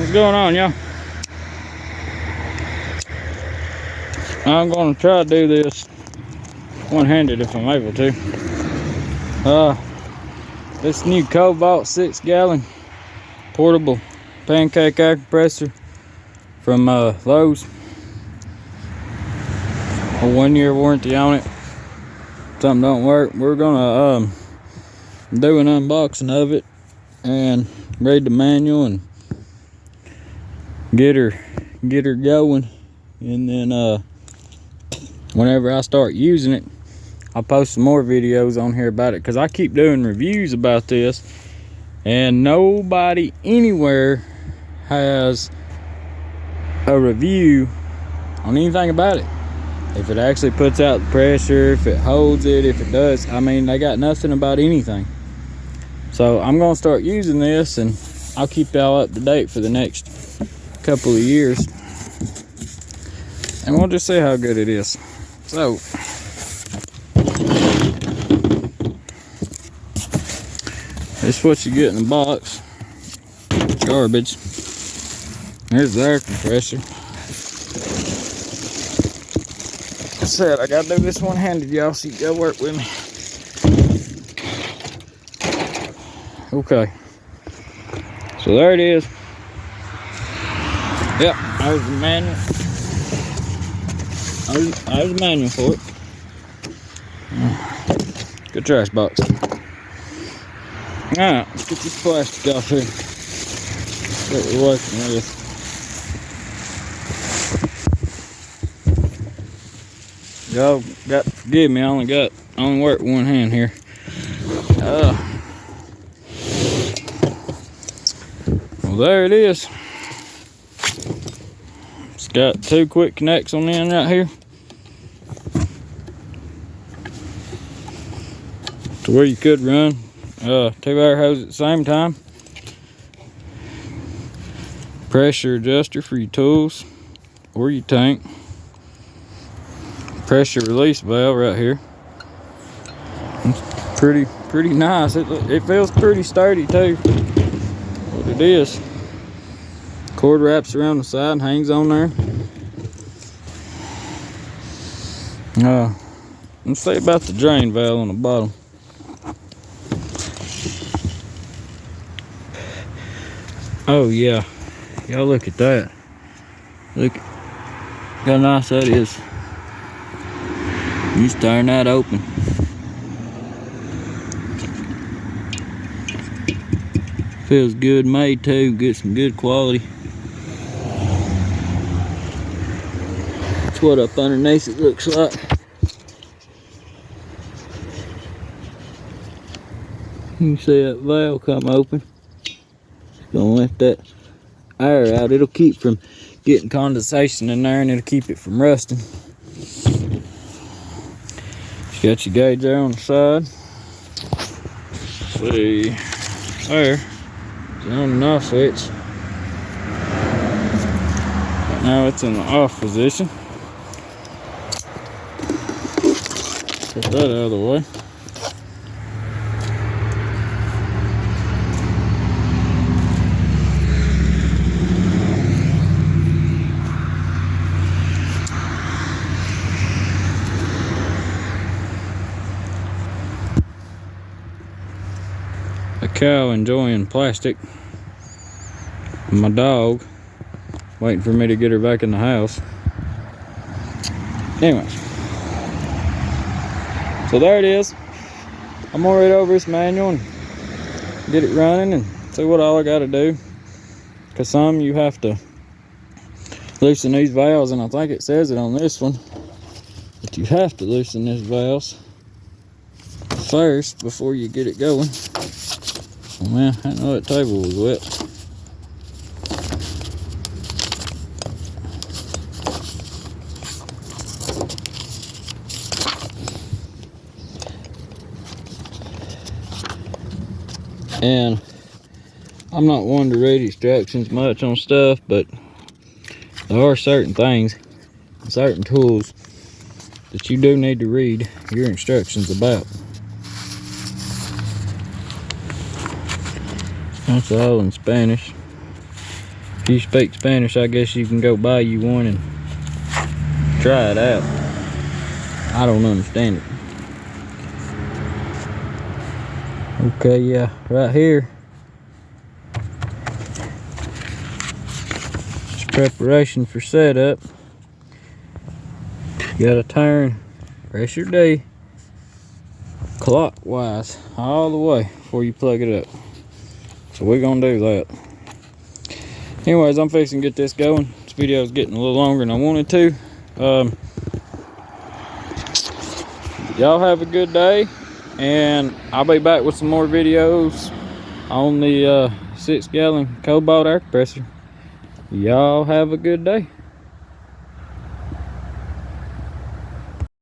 What's going on, y'all? I'm gonna try to do this one-handed if I'm able to. This new Kobalt 6-gallon portable pancake air compressor from Lowe's. A 1-year warranty on it. Something don't work, we're gonna do an unboxing of it and read the manual and get her going, and then whenever I start using it, I'll post some more videos on here about it, because I keep doing reviews about this and nobody anywhere has a review on anything about it. If it actually puts out the pressure, if it holds it, if it does. I mean, they got nothing about anything. So I'm gonna start using this and I'll keep y'all up to date for the next couple of years, and we'll just see how good it is. So this is what you get in the box. Garbage. Here's the air compressor. Like I said, I gotta do this one-handed, y'all, so you gotta work with me. Okay, so there it is. Yep, there's the manual. There's the manual for it. Good trash box. Alright, let's get this plastic off here. That's what we're working with. Y'all got to forgive me, I only work with one hand here. Well, there it is. It's got 2 quick connects on the end right here, to where you could run 2 air hoses at the same time. Pressure adjuster for your tools or your tank. Pressure release valve right here. It's pretty nice. It feels pretty sturdy too. What it is. Cord wraps around the side and hangs on there. Let's say about the drain valve on the bottom. Oh yeah, y'all look at that. Look how nice that is. You just turn that open. Feels good made too, get some good quality. That's what up underneath it looks like. You can see that valve come open. It's gonna let that air out. It'll keep from getting condensation in there, and it'll keep it from rusting. You got your gauge there on the side. See, there. It's on and off switch. Right now it's in the off position. Put that out of the way. A cow enjoying plastic. My dog waiting for me to get her back in the house. Anyways, so there it is. I'm gonna read over this manual and get it running and see what all I gotta do, because some you have to loosen these valves, and I think it says it on this one that you have to loosen these valves first before you get it going. Oh man, I didn't know that table was wet. And I'm not one to read instructions much on stuff, but there are certain things, certain tools that you do need to read your instructions about. That's all in Spanish. If you speak Spanish, I guess you can go buy you one and try it out. I don't understand it. Okay, yeah, right here. It's preparation for setup. You gotta turn pressure D clockwise all the way before you plug it up. So we're gonna do that. Anyways, I'm fixing to get this going. This video is getting a little longer than I wanted to. Y'all have a good day, and I'll be back with some more videos on the 6-gallon cobalt air compressor. Y'all have a good day.